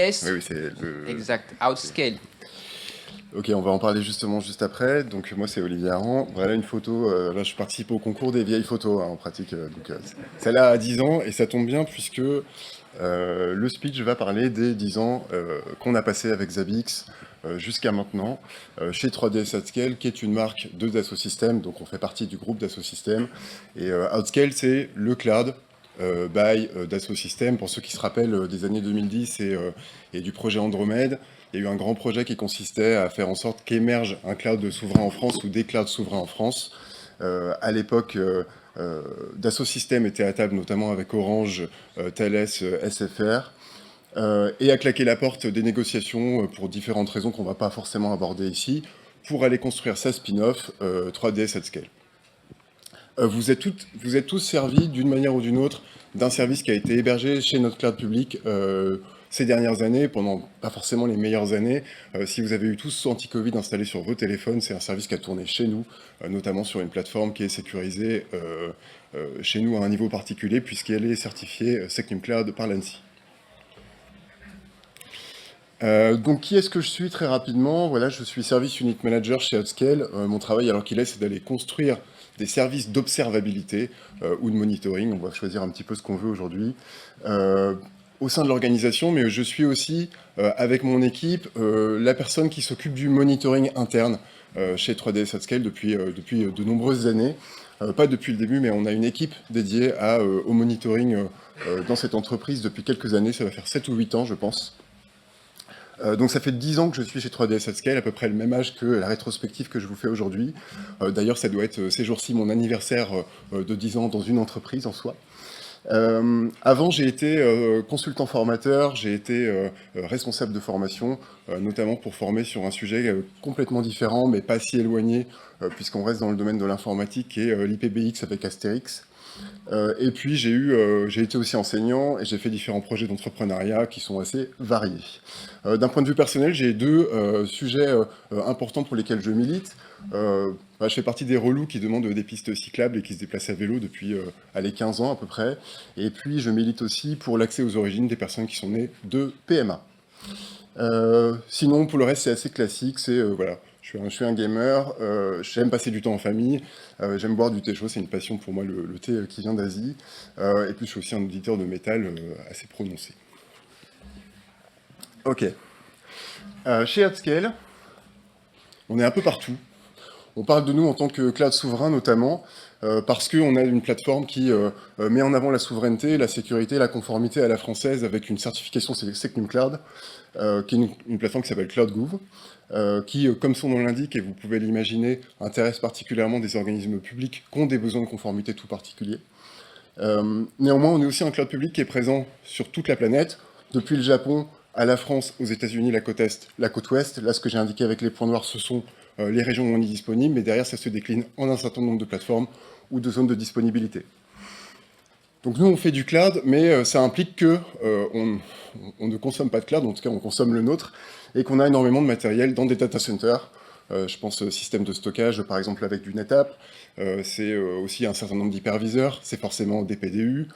Yes, Oui, c'est le... exact, Outscale. Ok, on va en parler justement juste après. Donc moi c'est Olivier Aran. Voilà une photo, là je participe au concours des vieilles photos en pratique. Celle-là a 10 ans et ça tombe bien puisque le speech va parler des 10 ans qu'on a passé avec Zabbix jusqu'à maintenant chez 3ds Outscale qui est une marque de Dassault Systèmes, donc on fait partie du groupe Dassault Systèmes. Et Outscale c'est le cloud by Dassault Systèmes. Pour ceux qui se rappellent des années 2010 et du projet Andromède, il y a eu un grand projet qui consistait à faire en sorte qu'émerge un cloud souverain en France ou des clouds souverains en France. À l'époque, Dassault Systèmes était à table notamment avec Orange, Thales, SFR, et a claqué la porte des négociations pour différentes raisons qu'on ne va pas forcément aborder ici, pour aller construire sa spin-off 3DS at Scale. Vous êtes tous servis d'une manière ou d'une autre d'un service qui a été hébergé chez notre cloud public ces dernières années, pendant pas forcément les meilleures années. Si vous avez eu tous anti-Covid installé sur vos téléphones, c'est un service qui a tourné chez nous, notamment sur une plateforme qui est sécurisée chez nous à un niveau particulier, puisqu'elle est certifiée Secnum Cloud par l'ANSSI. Donc qui est-ce que je suis très rapidement? Voilà, je suis Service Unit Manager chez Outscale. Mon travail alors qu'il est, c'est d'aller construire des services d'observabilité ou de monitoring. On va choisir un petit peu ce qu'on veut aujourd'hui. Au sein de l'organisation, mais je suis aussi, avec mon équipe, la personne qui s'occupe du monitoring interne chez 3ds Outscale depuis de nombreuses années. Pas depuis le début, mais on a une équipe dédiée au monitoring dans cette entreprise depuis quelques années. Ça va faire 7 ou 8 ans, je pense. Donc ça fait 10 ans que je suis chez 3ds Outscale, à peu près le même âge que la rétrospective que je vous fais aujourd'hui. D'ailleurs, ça doit être ces jours-ci mon anniversaire de 10 ans dans une entreprise en soi. Avant, j'ai été consultant formateur, j'ai été responsable de formation, notamment pour former sur un sujet complètement différent, mais pas si éloigné, puisqu'on reste dans le domaine de l'informatique, qui est l'IPBX avec Astérix. Et puis j'ai été aussi enseignant et j'ai fait différents projets d'entrepreneuriat qui sont assez variés. D'un point de vue personnel, j'ai deux sujets importants pour lesquels je milite. Je fais partie des relous qui demandent des pistes cyclables et qui se déplacent à vélo depuis 15 ans à peu près. Et puis je milite aussi pour l'accès aux origines des personnes qui sont nées de PMA. Sinon, pour le reste, c'est assez classique. Voilà, je suis un gamer, j'aime passer du temps en famille, j'aime boire du thé chaud, c'est une passion pour moi, le thé qui vient d'Asie. Et puis, je suis aussi un auditeur de métal assez prononcé. Ok. Chez Outscale, on est un peu partout. On parle de nous en tant que cloud souverain, notamment, parce qu'on a une plateforme qui met en avant la souveraineté, la sécurité, la conformité à la française avec une certification Secnum Cloud, qui est une plateforme qui s'appelle CloudGouv, qui, comme son nom l'indique, et vous pouvez l'imaginer, intéresse particulièrement des organismes publics qui ont des besoins de conformité tout particuliers. Néanmoins, on est aussi un cloud public qui est présent sur toute la planète, depuis le Japon à la France, aux États-Unis, la côte Est, la côte Ouest. Là, ce que j'ai indiqué avec les points noirs, ce sont les régions où on est disponible, mais derrière, ça se décline en un certain nombre de plateformes ou de zones de disponibilité. Donc nous, on fait du cloud, mais ça implique que on ne consomme pas de cloud, en tout cas, on consomme le nôtre, et qu'on a énormément de matériel dans des data centers. Je pense système de stockage, par exemple, avec du NetApp. C'est aussi un certain nombre d'hyperviseurs, c'est forcément des PDU,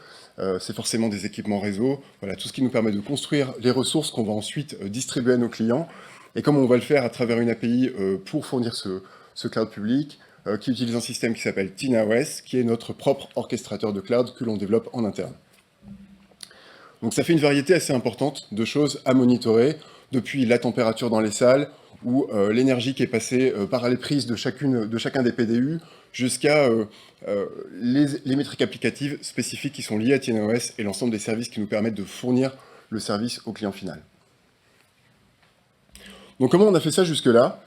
c'est forcément des équipements réseau, voilà, tout ce qui nous permet de construire les ressources qu'on va ensuite distribuer à nos clients. Et comme on va le faire à travers une API pour fournir ce cloud public, qui utilise un système qui s'appelle TinaOS, qui est notre propre orchestrateur de cloud que l'on développe en interne. Donc ça fait une variété assez importante de choses à monitorer, depuis la température dans les salles, ou l'énergie qui est passée par les prises de chacun des PDU, jusqu'à les métriques applicatives spécifiques qui sont liées à TinaOS et l'ensemble des services qui nous permettent de fournir le service au client final. Donc comment on a fait ça jusque-là?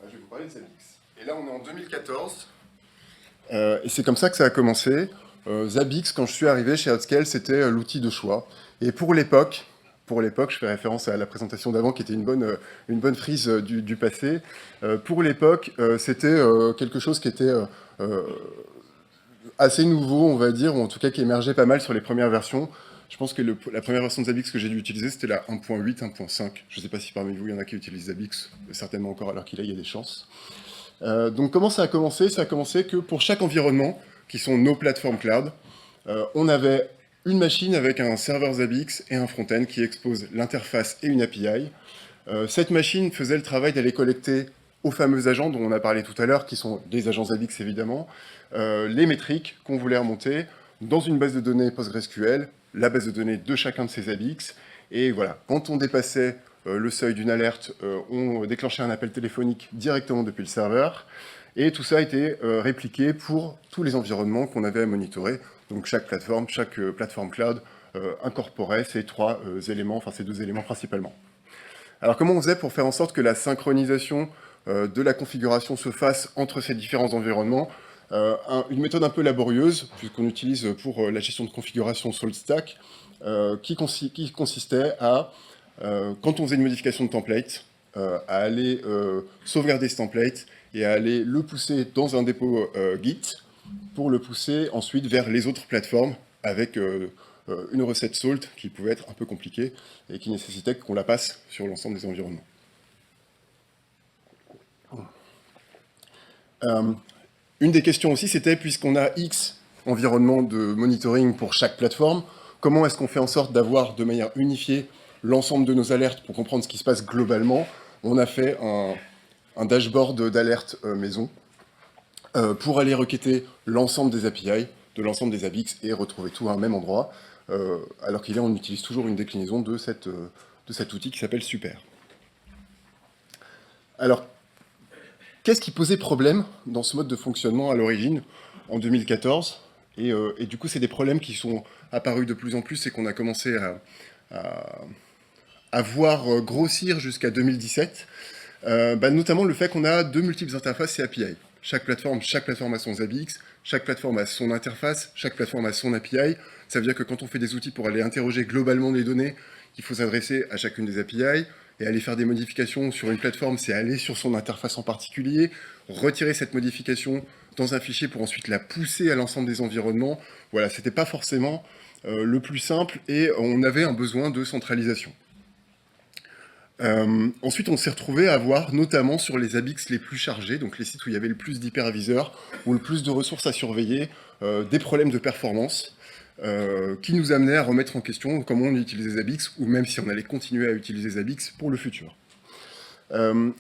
Je vais vous parler de Zabbix. Et là, on est en 2014. Et c'est comme ça que ça a commencé. Zabbix, quand je suis arrivé chez Outscale, c'était l'outil de choix. Et pour l'époque, je fais référence à la présentation d'avant qui était une bonne frise du passé. Pour l'époque, c'était quelque chose qui était assez nouveau, on va dire, ou en tout cas qui émergeait pas mal sur les premières versions. Je pense que la première version de Zabbix que j'ai dû utiliser, c'était la 1.8, 1.5. Je ne sais pas si parmi vous, il y en a qui utilisent Zabbix, certainement encore alors qu'il y a des chances. Donc comment ça a commencé? Ça a commencé que pour chaque environnement, qui sont nos plateformes cloud, on avait une machine avec un serveur Zabbix et un front-end qui expose l'interface et une API. Cette machine faisait le travail d'aller collecter aux fameux agents dont on a parlé tout à l'heure, qui sont des agents Zabbix évidemment, les métriques qu'on voulait remonter dans une base de données PostgreSQL, la base de données de chacun de ces Zabbix, et voilà, quand on dépassait le seuil d'une alerte, on déclenchait un appel téléphonique directement depuis le serveur, et tout ça a été répliqué pour tous les environnements qu'on avait à monitorer. Donc chaque plateforme cloud incorporait ces trois éléments, enfin ces deux éléments principalement. Alors comment on faisait pour faire en sorte que la synchronisation de la configuration se fasse entre ces différents environnements? Une méthode un peu laborieuse, puisqu'on utilise pour la gestion de configuration SaltStack, qui consistait à, quand on faisait une modification de template, à aller sauvegarder ce template et à aller le pousser dans un dépôt Git, pour le pousser ensuite vers les autres plateformes avec une recette Salt qui pouvait être un peu compliquée et qui nécessitait qu'on la passe sur l'ensemble des environnements. Une des questions aussi, c'était, puisqu'on a X environnements de monitoring pour chaque plateforme, comment est-ce qu'on fait en sorte d'avoir de manière unifiée l'ensemble de nos alertes pour comprendre ce qui se passe globalement? On a fait un dashboard d'alerte maison pour aller requêter l'ensemble des API, de l'ensemble des Zabbix et retrouver tout à un même endroit, alors on utilise toujours une déclinaison de cet outil qui s'appelle Super. Alors, qu'est-ce qui posait problème dans ce mode de fonctionnement à l'origine, en 2014 et du coup, c'est des problèmes qui sont apparus de plus en plus et qu'on a commencé à voir grossir jusqu'à 2017, notamment le fait qu'on a deux multiples interfaces et API. Chaque plateforme a son Zabbix, chaque plateforme a son interface, chaque plateforme a son API. Ça veut dire que quand on fait des outils pour aller interroger globalement les données, il faut s'adresser à chacune des API, et aller faire des modifications sur une plateforme, c'est aller sur son interface en particulier, retirer cette modification dans un fichier pour ensuite la pousser à l'ensemble des environnements. Voilà, c'était pas forcément le plus simple, et on avait un besoin de centralisation. Ensuite, on s'est retrouvé à avoir, notamment sur les Zabbix les plus chargés, donc les sites où il y avait le plus d'hyperviseurs, ou le plus de ressources à surveiller, des problèmes de performance, qui nous amenaient à remettre en question comment on utilisait Zabbix, ou même si on allait continuer à utiliser Zabbix pour le futur.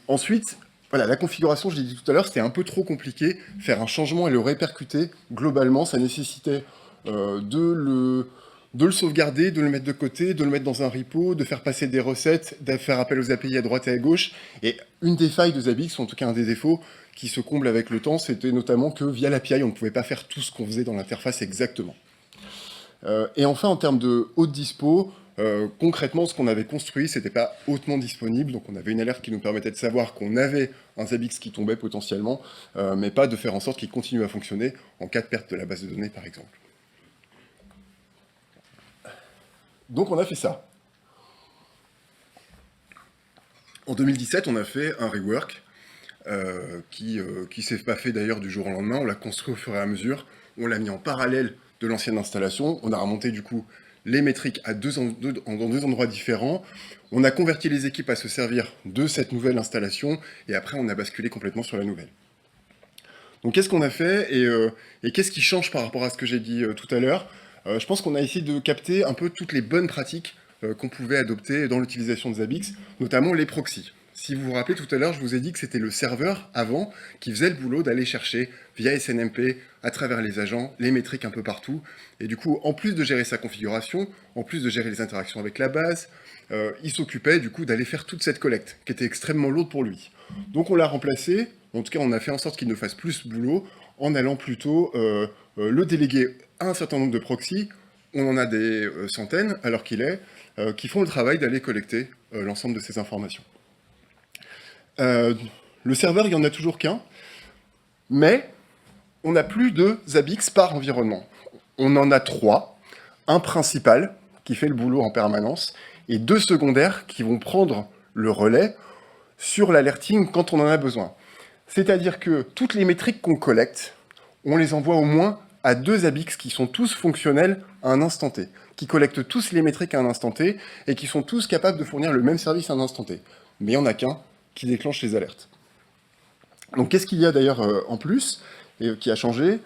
Ensuite, voilà, la configuration, je l'ai dit tout à l'heure, c'était un peu trop compliqué. Faire un changement et le répercuter, globalement, ça nécessitait de le sauvegarder, de le mettre de côté, de le mettre dans un repo, de faire passer des recettes, de faire appel aux API à droite et à gauche. Et une des failles de Zabbix, ou en tout cas un des défauts, qui se comble avec le temps, c'était notamment que via l'API, on ne pouvait pas faire tout ce qu'on faisait dans l'interface exactement. Et enfin, en termes de haute dispo, concrètement, ce qu'on avait construit, c'était pas hautement disponible, donc on avait une alerte qui nous permettait de savoir qu'on avait un Zabbix qui tombait potentiellement, mais pas de faire en sorte qu'il continue à fonctionner en cas de perte de la base de données, par exemple. Donc on a fait ça. En 2017, on a fait un rework qui s'est pas fait d'ailleurs du jour au lendemain, on l'a construit au fur et à mesure, on l'a mis en parallèle de l'ancienne installation, on a remonté du coup les métriques dans deux endroits différents, on a converti les équipes à se servir de cette nouvelle installation, et après on a basculé complètement sur la nouvelle. Donc qu'est-ce qu'on a fait, et qu'est-ce qui change par rapport à ce que j'ai dit tout à l'heure? Je pense qu'on a essayé de capter un peu toutes les bonnes pratiques qu'on pouvait adopter dans l'utilisation de Zabbix, notamment les proxys. Si vous vous rappelez tout à l'heure, je vous ai dit que c'était le serveur, avant, qui faisait le boulot d'aller chercher, via SNMP, à travers les agents, les métriques un peu partout. Et du coup, en plus de gérer sa configuration, en plus de gérer les interactions avec la base, il s'occupait du coup d'aller faire toute cette collecte, qui était extrêmement lourde pour lui. Donc on l'a remplacé, en tout cas on a fait en sorte qu'il ne fasse plus ce boulot, en allant plutôt le déléguer à un certain nombre de proxys. On en a des centaines, alors qui font le travail d'aller collecter l'ensemble de ces informations. Le serveur, il n'y en a toujours qu'un, mais on n'a plus de Zabbix par environnement. On en a 3, un principal qui fait le boulot en permanence, et 2 secondaires qui vont prendre le relais sur l'alerting quand on en a besoin. C'est-à-dire que toutes les métriques qu'on collecte, on les envoie au moins à 2 Zabbix qui sont tous fonctionnels à un instant T, qui collectent tous les métriques à un instant T, et qui sont tous capables de fournir le même service à un instant T. Mais il n'y en a qu'un qui déclenche les alertes. Donc qu'est-ce qu'il y a d'ailleurs en plus, et qui a changé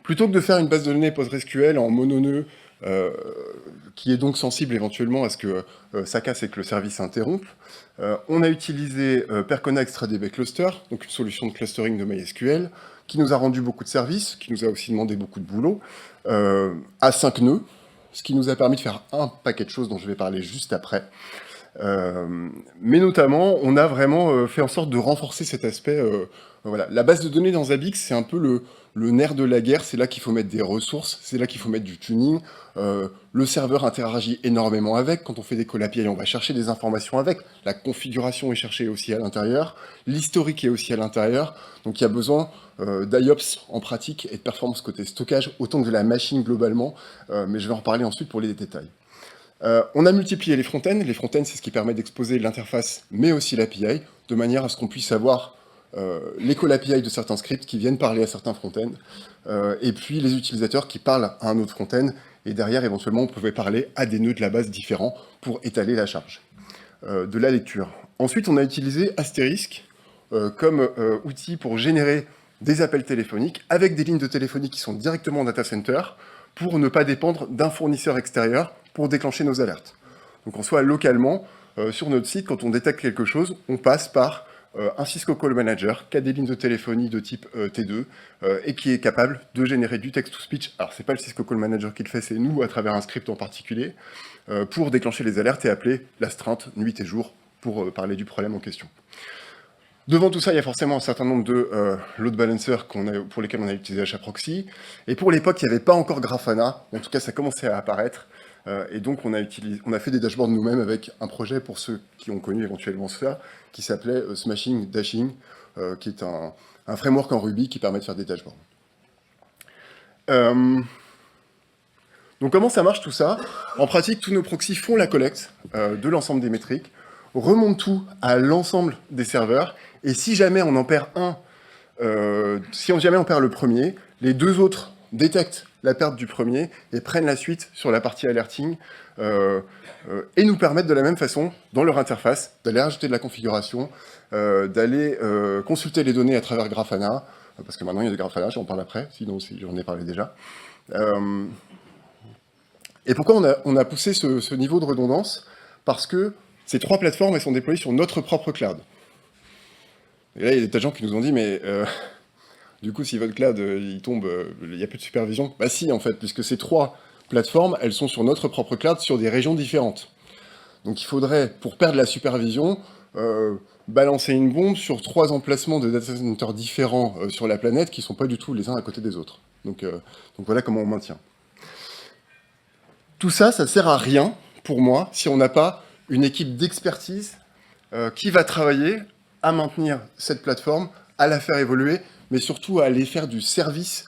Plutôt que de faire une base de données PostgreSQL en mononœud, qui est donc sensible éventuellement à ce que ça casse et que le service s'interrompe, on a utilisé Percona ExtraDB Cluster, donc une solution de clustering de MySQL, qui nous a rendu beaucoup de services, qui nous a aussi demandé beaucoup de boulot, à 5 nœuds, ce qui nous a permis de faire un paquet de choses dont je vais parler juste après. Mais notamment, on a vraiment fait en sorte de renforcer cet aspect. Voilà. La base de données dans Zabbix, c'est un peu le nerf de la guerre, c'est là qu'il faut mettre des ressources, c'est là qu'il faut mettre du tuning. Le serveur interagit énormément avec, quand on fait des call API, on va chercher des informations avec, la configuration est cherchée aussi à l'intérieur, l'historique est aussi à l'intérieur, donc il y a besoin d'IOPS en pratique et de performance côté stockage, autant que de la machine globalement, mais je vais en reparler ensuite pour les détails. On a multiplié les front-ends. Les front-ends, c'est ce qui permet d'exposer l'interface, mais aussi l'API, de manière à ce qu'on puisse avoir les call API de certains scripts qui viennent parler à certains front-ends, et puis les utilisateurs qui parlent à un autre front-end, et derrière, éventuellement, on pouvait parler à des nœuds de la base différents pour étaler la charge de la lecture. Ensuite, on a utilisé Asterisk comme outil pour générer des appels téléphoniques avec des lignes de téléphonie qui sont directement en data center, pour ne pas dépendre d'un fournisseur extérieur pour déclencher nos alertes. Donc en soi, localement, sur notre site, quand on détecte quelque chose, on passe par un Cisco Call Manager qui a des lignes de téléphonie de type T2 et qui est capable de générer du text-to-speech. Alors c'est pas le Cisco Call Manager qui le fait, c'est nous à travers un script en particulier, pour déclencher les alertes et appeler l'astreinte nuit et jour pour parler du problème en question. Devant tout ça, il y a forcément un certain nombre de load balancers pour lesquels on a utilisé HAProxy. Et pour l'époque, il n'y avait pas encore Grafana. En tout cas, ça commençait à apparaître. Et donc, on a fait des dashboards nous-mêmes avec un projet, pour ceux qui ont connu éventuellement ça, qui s'appelait Smashing Dashing, qui est un framework en Ruby qui permet de faire des dashboards. Donc, comment ça marche tout ça? En pratique, tous nos proxys font la collecte de l'ensemble des métriques, remontent tout à l'ensemble des serveurs, et si jamais on en perd un, si jamais on perd le premier, les deux autres détectent la perte du premier et prennent la suite sur la partie alerting, et nous permettent de la même façon, dans leur interface, d'aller rajouter de la configuration, d'aller consulter les données à travers Grafana, parce que maintenant il y a de Grafana, j'en parle après, sinon j'en ai parlé déjà. Et pourquoi on a poussé ce niveau de redondance? Parce que ces trois plateformes, elles sont déployées sur notre propre cloud. Et là, il y a des tas de gens qui nous ont dit, mais du coup, si votre cloud, il tombe, il n'y a plus de supervision. Bah si, en fait, puisque ces trois plateformes, elles sont sur notre propre cloud, sur des régions différentes. Donc il faudrait, pour perdre la supervision, balancer une bombe sur 3 emplacements de data centers différents sur la planète, qui ne sont pas du tout les uns à côté des autres. Donc voilà comment on maintient. Tout ça, ça sert à rien, pour moi, si on n'a pas une équipe d'expertise qui va travailler à maintenir cette plateforme, à la faire évoluer, mais surtout à aller faire du service.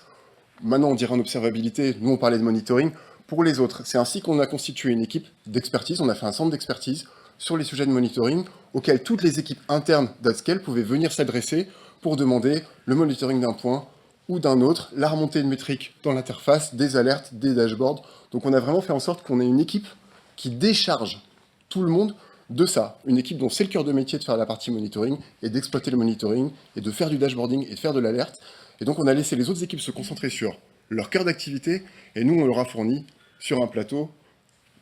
Maintenant, on dirait en observabilité, nous on parlait de monitoring, pour les autres. C'est ainsi qu'on a constitué une équipe d'expertise, on a fait un centre d'expertise sur les sujets de monitoring, auquel toutes les équipes internes d'Adscale pouvaient venir s'adresser pour demander le monitoring d'un point ou d'un autre, la remontée de métriques dans l'interface, des alertes, des dashboards. Donc on a vraiment fait en sorte qu'on ait une équipe qui décharge tout le monde de ça. Une équipe dont c'est le cœur de métier de faire la partie monitoring et d'exploiter le monitoring et de faire du dashboarding et de faire de l'alerte. Et donc on a laissé les autres équipes se concentrer sur leur cœur d'activité et nous on leur a fourni sur un plateau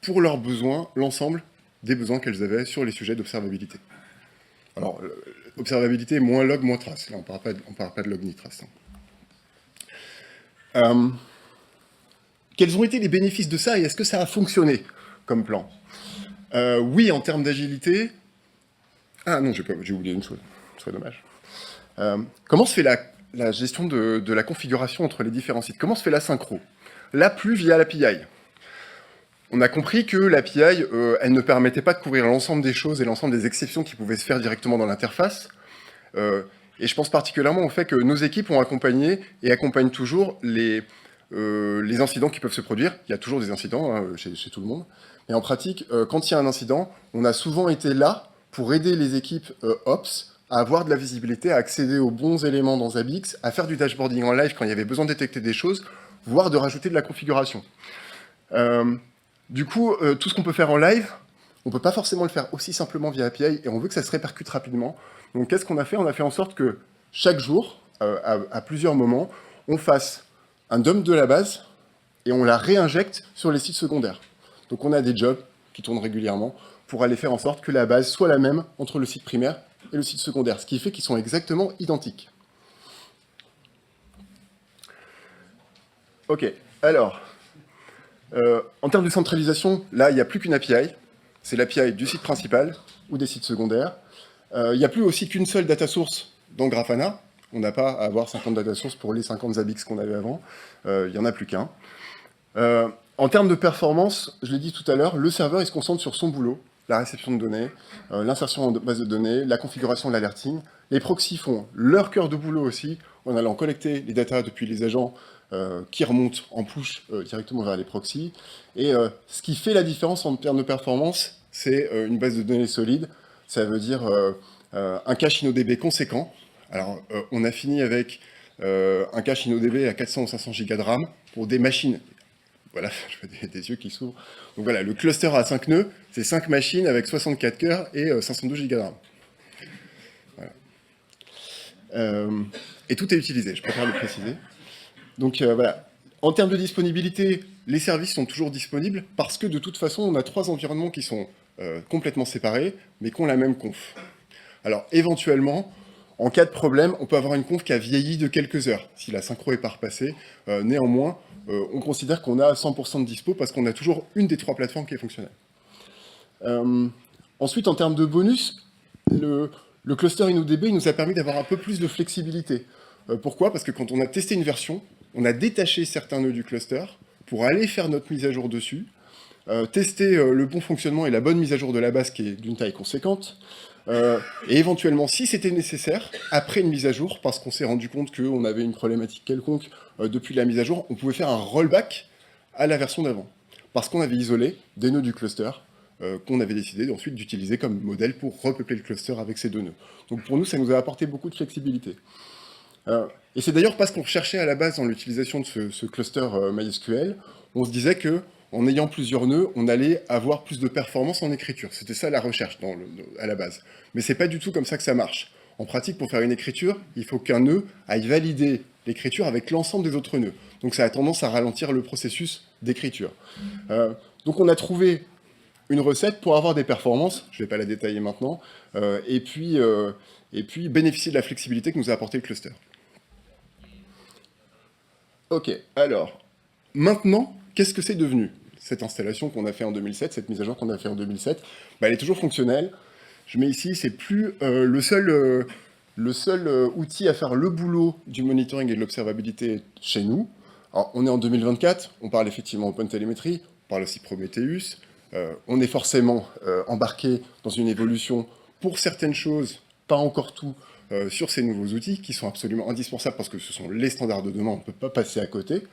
pour leurs besoins, l'ensemble des besoins qu'elles avaient sur les sujets d'observabilité. Alors, observabilité, moins log, moins trace. Là, on ne parle pas de log ni trace. Quels ont été les bénéfices de ça et est-ce que ça a fonctionné comme plan? Oui, en termes d'agilité... Ah non, j'ai oublié une chose, ce serait dommage. Comment se fait la gestion de la configuration entre les différents sites? Comment se fait la synchro? Là, plus via l'API. On a compris que l'API, elle ne permettait pas de couvrir l'ensemble des choses et l'ensemble des exceptions qui pouvaient se faire directement dans l'interface. Et je pense particulièrement au fait que nos équipes ont accompagné et accompagnent toujours les incidents qui peuvent se produire. Il y a toujours des incidents hein, chez tout le monde. Mais en pratique, quand il y a un incident, on a souvent été là pour aider les équipes Ops à avoir de la visibilité, à accéder aux bons éléments dans Zabbix, à faire du dashboarding en live quand il y avait besoin de détecter des choses, voire de rajouter de la configuration. Du coup, tout ce qu'on peut faire en live, on ne peut pas forcément le faire aussi simplement via API, et on veut que ça se répercute rapidement. Donc qu'est-ce qu'on a fait? On a fait en sorte que chaque jour, à plusieurs moments, on fasse un dump de la base et on la réinjecte sur les sites secondaires. Donc on a des jobs qui tournent régulièrement pour aller faire en sorte que la base soit la même entre le site primaire et le site secondaire, ce qui fait qu'ils sont exactement identiques. Ok, alors, en termes de centralisation, là, il n'y a plus qu'une API. C'est l'API du site principal ou des sites secondaires. Il n'y a plus aussi qu'une seule data source dans Grafana. On n'a pas à avoir 50 data sources pour les 50 Zabbix qu'on avait avant. Il n'y en a plus qu'un. En termes de performance, je l'ai dit tout à l'heure, le serveur il se concentre sur son boulot, la réception de données, l'insertion en base de données, la configuration de l'alerting. Les proxys font leur cœur de boulot aussi, en allant collecter les data depuis les agents qui remontent en push directement vers les proxys. Et ce qui fait la différence en termes de performance, c'est une base de données solide. Ça veut dire un cache InnoDB conséquent. Alors, on a fini avec un cache InnoDB à 400 ou 500 Go de RAM pour des machines. Voilà, je vois des yeux qui s'ouvrent. Donc voilà, le cluster à 5 nœuds, c'est 5 machines avec 64 cœurs et 512 Go de RAM. Voilà. Et tout est utilisé, je préfère le préciser. Donc voilà, en termes de disponibilité, les services sont toujours disponibles parce que de toute façon, on a 3 environnements qui sont complètement séparés, mais qui ont la même conf. Alors éventuellement, en cas de problème, on peut avoir une conf qui a vieilli de quelques heures, si la synchro est pas repassée. Néanmoins, on considère qu'on a 100% de dispo parce qu'on a toujours une des 3 plateformes qui est fonctionnelle. Ensuite, en termes de bonus, le cluster InnoDB nous a permis d'avoir un peu plus de flexibilité. Pourquoi? Parce que quand on a testé une version, on a détaché certains nœuds du cluster pour aller faire notre mise à jour dessus, tester le bon fonctionnement et la bonne mise à jour de la base qui est d'une taille conséquente, et éventuellement, si c'était nécessaire, après une mise à jour, parce qu'on s'est rendu compte qu'on avait une problématique quelconque depuis la mise à jour, on pouvait faire un rollback à la version d'avant, parce qu'on avait isolé des nœuds du cluster qu'on avait décidé ensuite d'utiliser comme modèle pour repeupler le cluster avec ces 2 nœuds. Donc pour nous, ça nous a apporté beaucoup de flexibilité. Et c'est d'ailleurs parce qu'on cherchait à la base dans l'utilisation de ce cluster MySQL, on se disait que en ayant plusieurs nœuds, on allait avoir plus de performance en écriture. C'était ça la recherche à la base. Mais c'est pas du tout comme ça que ça marche. En pratique, pour faire une écriture, il faut qu'un nœud aille valider l'écriture avec l'ensemble des autres nœuds. Donc ça a tendance à ralentir le processus d'écriture. Donc on a trouvé une recette pour avoir des performances, je ne vais pas la détailler maintenant, et puis bénéficier de la flexibilité que nous a apporté le cluster. Ok, alors, maintenant, qu'est-ce que c'est devenu? Cette installation qu'on a fait en 2007, cette mise à jour qu'on a fait en 2007, elle est toujours fonctionnelle. Je mets ici, c'est plus le seul outil à faire le boulot du monitoring et de l'observabilité chez nous. Alors, on est en 2024, on parle effectivement OpenTelemetry, on parle aussi Prometheus, on est forcément embarqué dans une évolution pour certaines choses, pas encore tout, sur ces nouveaux outils qui sont absolument indispensables parce que ce sont les standards de demain, on ne peut pas passer à côté.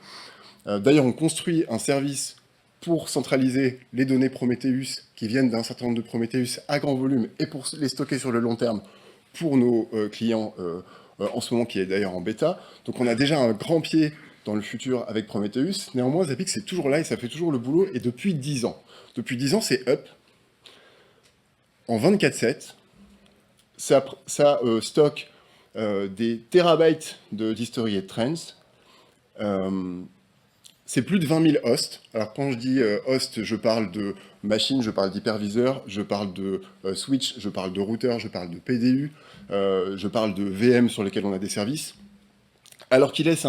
D'ailleurs, on construit un service pour centraliser les données Prometheus qui viennent d'un certain nombre de Prometheus à grand volume et pour les stocker sur le long terme pour nos clients en ce moment qui est d'ailleurs en bêta. Donc on a déjà un grand pied dans le futur avec Prometheus. Néanmoins, Zabbix c'est toujours là et ça fait toujours le boulot et depuis 10 ans. Depuis 10 ans, c'est up. En 24/7, ça stocke des terabytes d'history et de trends. C'est plus de 20 000 hosts. Alors quand je dis host, je parle de machine, je parle d'hyperviseur, je parle de switch, je parle de routeur, je parle de PDU, je parle de VM sur lesquels on a des services. Alors qu'il laisse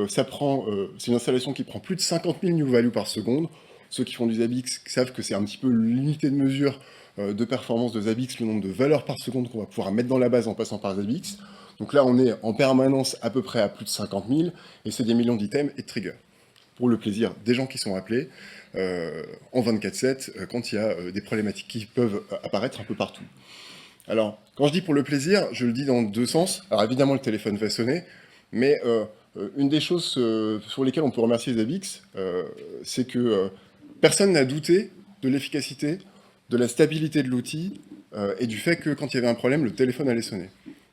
c'est une installation qui prend plus de 50 000 new values par seconde. Ceux qui font du Zabbix savent que c'est un petit peu l'unité de mesure de performance de Zabbix, le nombre de valeurs par seconde qu'on va pouvoir mettre dans la base en passant par Zabbix. Donc là, on est en permanence à peu près à plus de 50 000, et c'est des millions d'items et de triggers. Pour le plaisir des gens qui sont appelés en 24/7 quand il y a des problématiques qui peuvent apparaître un peu partout. Alors, quand je dis pour le plaisir, je le dis dans 2 sens. Alors évidemment, le téléphone va sonner, mais une des choses sur lesquelles on peut remercier Zabbix, c'est que personne n'a douté de l'efficacité, de la stabilité de l'outil et du fait que quand il y avait un problème, le téléphone allait sonner.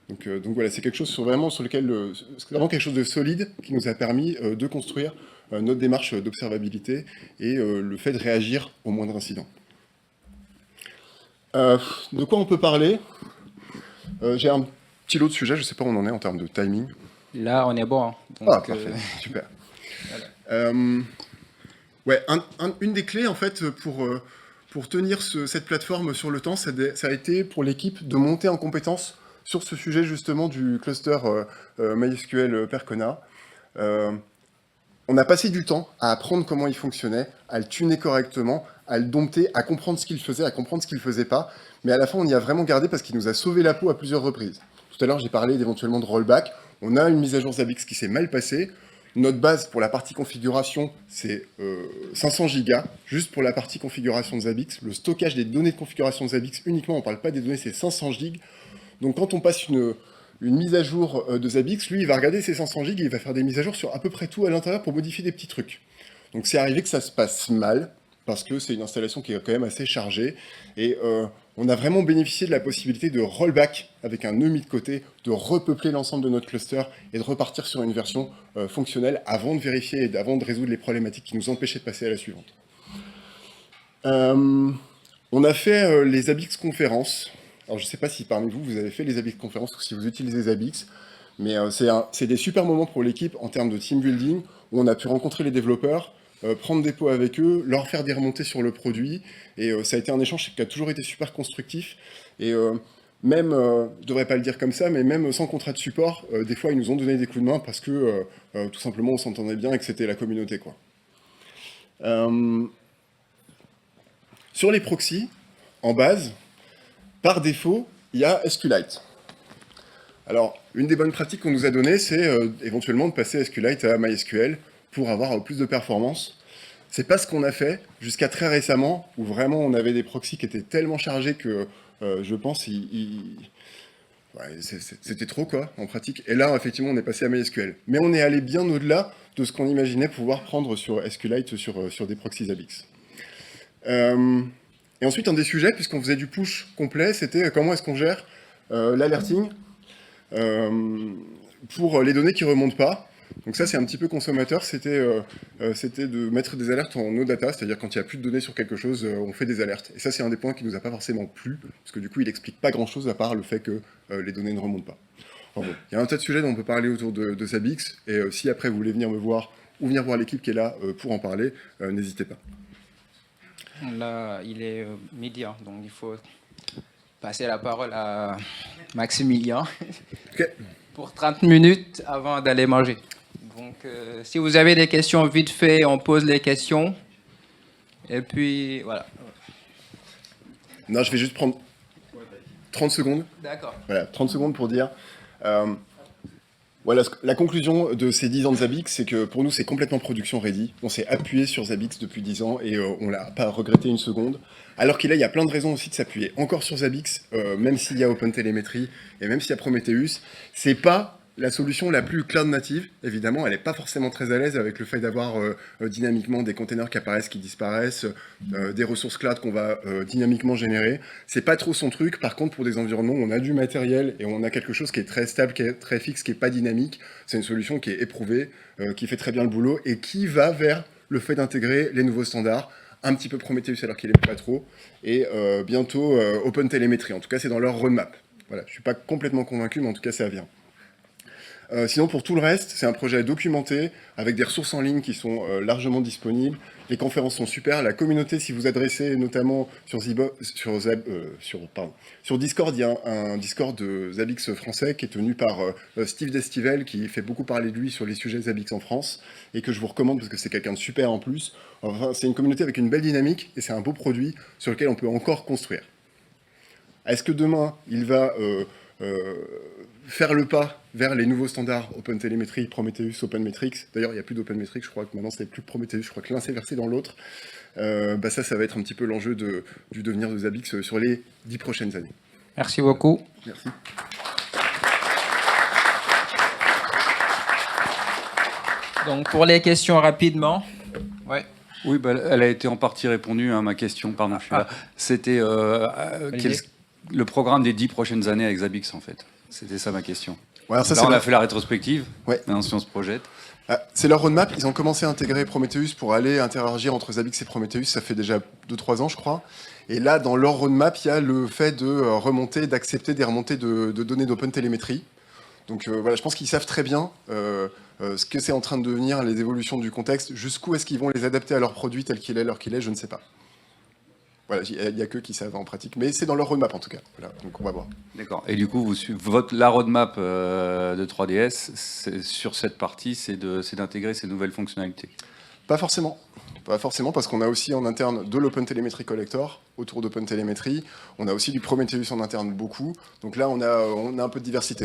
Donc voilà, c'est quelque chose sur lequel c'est vraiment quelque chose de solide qui nous a permis de construire notre démarche d'observabilité et le fait de réagir au moindre incident. De quoi on peut parler? J'ai un petit lot de sujets, je ne sais pas où on en est en termes de timing. Là, on est bon. Hein. Donc, parfait, super. Ouais, une des clés, en fait, pour tenir cette plateforme sur le temps, ça a été pour l'équipe de monter en compétence sur ce sujet, justement, du cluster MySQL Percona. On a passé du temps à apprendre comment il fonctionnait, à le tuner correctement, à le dompter, à comprendre ce qu'il faisait, à comprendre ce qu'il ne faisait pas. Mais à la fin, on y a vraiment gardé parce qu'il nous a sauvé la peau à plusieurs reprises. Tout à l'heure, j'ai parlé d'éventuellement de rollback. On a une mise à jour Zabbix qui s'est mal passée. Notre base pour la partie configuration, c'est 500 Go, juste pour la partie configuration de Zabbix. Le stockage des données de configuration de Zabbix, uniquement, on ne parle pas des données, c'est 500 Go. Donc quand on passe une mise à jour de Zabbix, lui, il va regarder ses 500 Go et il va faire des mises à jour sur à peu près tout à l'intérieur pour modifier des petits trucs. Donc c'est arrivé que ça se passe mal, parce que c'est une installation qui est quand même assez chargée, et on a vraiment bénéficié de la possibilité de rollback avec un nœud mis de côté, de repeupler l'ensemble de notre cluster et de repartir sur une version fonctionnelle avant de vérifier et avant de résoudre les problématiques qui nous empêchaient de passer à la suivante. On a fait les Zabbix conférences. Alors je ne sais pas si parmi vous, vous avez fait les Zabbix conférences ou si vous utilisez Zabbix, mais c'est des super moments pour l'équipe en termes de team building, où on a pu rencontrer les développeurs, prendre des pots avec eux, leur faire des remontées sur le produit, et ça a été un échange qui a toujours été super constructif, et même, je ne devrais pas le dire comme ça, mais même sans contrat de support, des fois ils nous ont donné des coups de main parce que tout simplement on s'entendait bien et que c'était la communauté, quoi. Sur les proxys, en base, par défaut, il y a SQLite. Alors, une des bonnes pratiques qu'on nous a données, c'est éventuellement de passer SQLite à MySQL pour avoir plus de performance. C'est pas ce qu'on a fait jusqu'à très récemment, où vraiment on avait des proxys qui étaient tellement chargés que je pense ouais, c'était trop, quoi, en pratique. Et là, effectivement, on est passé à MySQL. Mais on est allé bien au-delà de ce qu'on imaginait pouvoir prendre sur SQLite sur des proxys Zabbix. Et ensuite, un des sujets, puisqu'on faisait du push complet, c'était comment est-ce qu'on gère l'alerting pour les données qui ne remontent pas. Donc ça, c'est un petit peu consommateur, c'était de mettre des alertes en no data, c'est-à-dire quand il n'y a plus de données sur quelque chose, on fait des alertes. Et ça, c'est un des points qui ne nous a pas forcément plu, parce que du coup, il n'explique pas grand-chose à part le fait que les données ne remontent pas. Enfin bon, il y a un tas de sujets dont on peut parler autour de Zabbix, et si après vous voulez venir me voir, ou venir voir l'équipe qui est là pour en parler, n'hésitez pas. Là, il est midi, hein, donc il faut passer la parole à Maximilien Okay. pour 30 minutes avant d'aller manger. Donc, si vous avez des questions vite fait, on pose les questions. Et puis, voilà. Non, je vais juste prendre 30 secondes. D'accord. Voilà, 30 secondes pour dire... voilà, la conclusion de ces 10 ans de Zabbix, c'est que pour nous, c'est complètement production ready. On s'est appuyé sur Zabbix depuis 10 ans et on l'a pas regretté une seconde. Alors qu'il y a plein de raisons aussi de s'appuyer encore sur Zabbix, même s'il y a OpenTelemetry et même s'il y a Prometheus. C'est pas la solution la plus cloud native, évidemment. Elle n'est pas forcément très à l'aise avec le fait d'avoir dynamiquement des containers qui apparaissent, qui disparaissent, des ressources cloud qu'on va dynamiquement générer. C'est pas trop son truc. Par contre, pour des environnements où on a du matériel et où on a quelque chose qui est très stable, qui est très fixe, qui n'est pas dynamique, c'est une solution qui est éprouvée, qui fait très bien le boulot et qui va vers le fait d'intégrer les nouveaux standards, un petit peu Prometheus alors qu'il n'est pas trop, et bientôt OpenTelemetry. En tout cas, c'est dans leur roadmap. Voilà, je ne suis pas complètement convaincu, mais en tout cas, ça vient. Sinon, pour tout le reste, c'est un projet documenté, avec des ressources en ligne qui sont largement disponibles. Les conférences sont super. La communauté, si vous adressez notamment sur Discord, il y a un Discord de Zabbix français qui est tenu par Steve Destivel, qui fait beaucoup parler de lui sur les sujets Zabbix en France, et que je vous recommande parce que c'est quelqu'un de super en plus. Enfin, c'est une communauté avec une belle dynamique, et c'est un beau produit sur lequel on peut encore construire. Est-ce que demain, il va... faire le pas vers les nouveaux standards OpenTelemetry, Prometheus, OpenMetrics. D'ailleurs, il n'y a plus d'OpenMetrics, je crois que maintenant c'est plus Prometheus, je crois que l'un s'est versé dans l'autre. Ça va être un petit peu l'enjeu du devenir de Zabbix sur les 10 prochaines années. Merci beaucoup. Merci. Donc, pour les questions rapidement. Ouais. Oui, elle a été en partie répondue à ma question, pardon, je suis là. C'était le programme des 10 prochaines années avec Zabbix, en fait. C'était ça ma question. Ouais, alors ça, là, on a fait la rétrospective, ouais. Maintenant si on se projette. C'est leur roadmap, ils ont commencé à intégrer Prometheus pour aller interagir entre Zabbix et Prometheus, ça fait déjà 2-3 ans je crois. Et là, dans leur roadmap, il y a le fait de remonter, d'accepter des remontées de données d'OpenTelemetry. Donc voilà, je pense qu'ils savent très bien ce que c'est en train de devenir, les évolutions du contexte, jusqu'où est-ce qu'ils vont les adapter à leur produit tel qu'il est, l'heure qu'il est, je ne sais pas. Voilà, il n'y a qu'eux qui savent en pratique, mais c'est dans leur roadmap en tout cas. Voilà, donc on va voir. D'accord. Et du coup, la roadmap de 3DS, sur cette partie, c'est d'intégrer ces nouvelles fonctionnalités. Pas forcément. Pas forcément, parce qu'on a aussi en interne de l'OpenTelemetry Collector autour d'OpenTelemetry. On a aussi du Prometheus en interne beaucoup. Donc là, on a un peu de diversité.